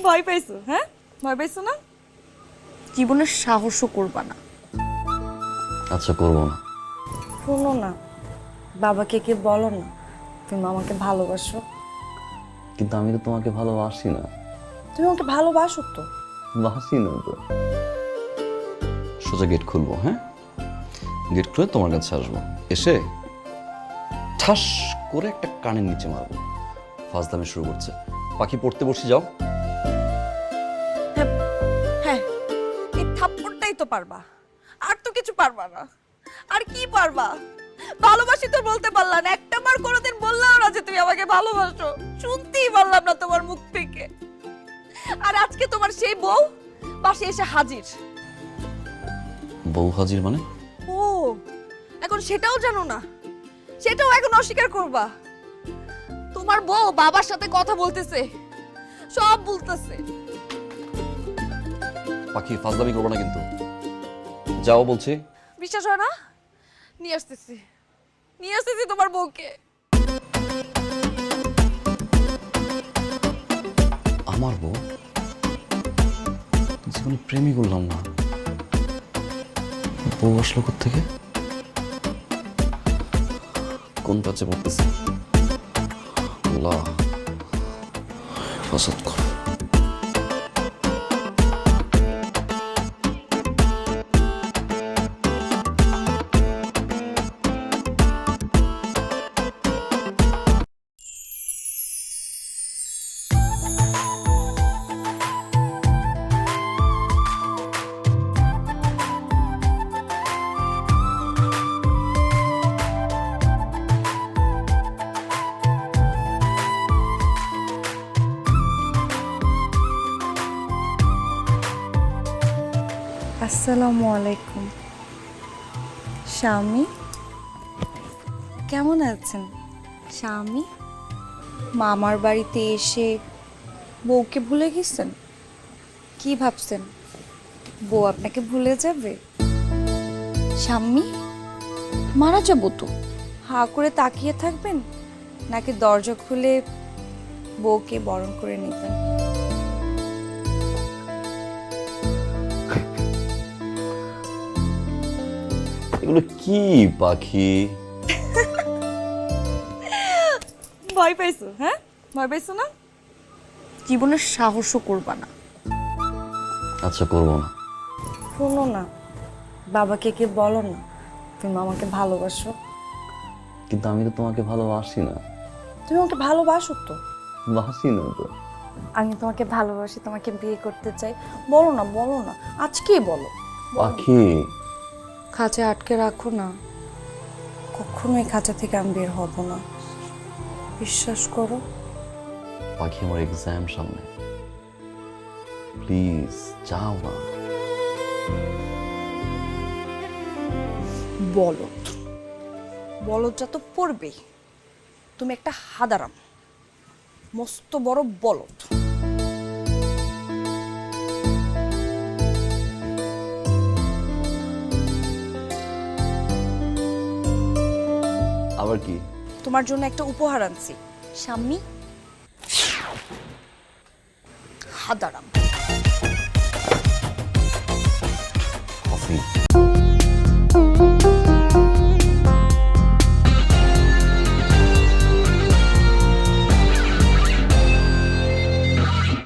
ভয় পাইছো? হ্যাঁ, ভয় পাইছো না? জীবনের সাহসও করবা না। আচ্ছা, করবো না। শোনো না, বাবাকে কে বলো না তুমি আমাকে ভালোবাসো। কিন্তু আমি তো তোমাকে ভালোবাসি না। তুমি আমাকে ভালোবাসো তো। বাসি না তো। সোজা গেট খুলবো, হ্যাঁ? গেট খুলে তোমার কাছে আসবো, এসে ঠাস করে একটা কানের নিচে মারবো। ফাজলামি শুরু করছে। পাখি পড়তে বসে যাও। হ্যাঁ, এই থাপ্পড়টাই তো পারবা, আর তো কিছু পারবা না। আর কি পারবা? ভালোবাসি তো বলতে পারলা না, একটা বার কোনোদিন বললাও না যে তুমি আমাকে ভালোবাসো। শুনতেই পারলাম না তোমার মুখ থেকে। আর আজকে তোমার সেই বউ পাশে এসে হাজির। বউ হাজির মানে? ও, এখন সেটাও জানো না? সেটাও এখন অস্বীকার করবা? তোমার বউ বাবার সাথে কথা বলতেছে, সব বলতেছে। পাখি ফাজলামি করবো না কিন্তু। যাও বলছি। বিশ্বাস হয় না? নিয়ে আসতেছি, নিয়ে আসতেছি তোমার বউকে। আমার বউ? জীবনে প্রেমই করলাম না, বউ আসলো থেকে? কোন কাছে পড়তেছে? আল্লাহ হেফাজত কর। আসসালামু আলাইকুম স্বামী, কেমন আছেন স্বামী? মামার বাড়িতে এসে বউকে ভুলে গেছেন? কি ভাবছেন বউ আপনাকে ভুলে যাবে? স্বামী, মারা যাবো তো, হা করে তাকিয়ে থাকবেন নাকি দরজা খুলে বউকে বরণ করে নেবেন? এগুলো কি পাখি? ভয় পাইছো? হ্যাঁ, ভয় পাইছো না? জীবনের সাহসও করবা না। আচ্ছা, করবো না। শোনো না, বাবাকে কে বলো না তুমি আমাকে ভালোবাসো। কিন্তু আমি তো তোমাকে ভালোবাসি না। তুমি আমাকে ভালোবাসো তো। বাসি না তো। আমি তোমাকে ভালোবাসি, তোমাকে বিয়ে করতে চাই। বলো না, বলো না, আজকেই বলো। পাখি, খাঁচায় আটকে রাখো না, কখনোই খাঁচা থেকে আমি বের হব না, বিশ্বাস করো। পাখি, আমার এক্সাম সামনে, প্লিজ যাও না। বলদ, বলদটা তো পড়বেই। তুমি একটা হাদারাম, মস্ত বড় বলদ। আবার কি? তোমার জন্য একটা উপহার আনছি স্বামী, হাদারাম। কফি।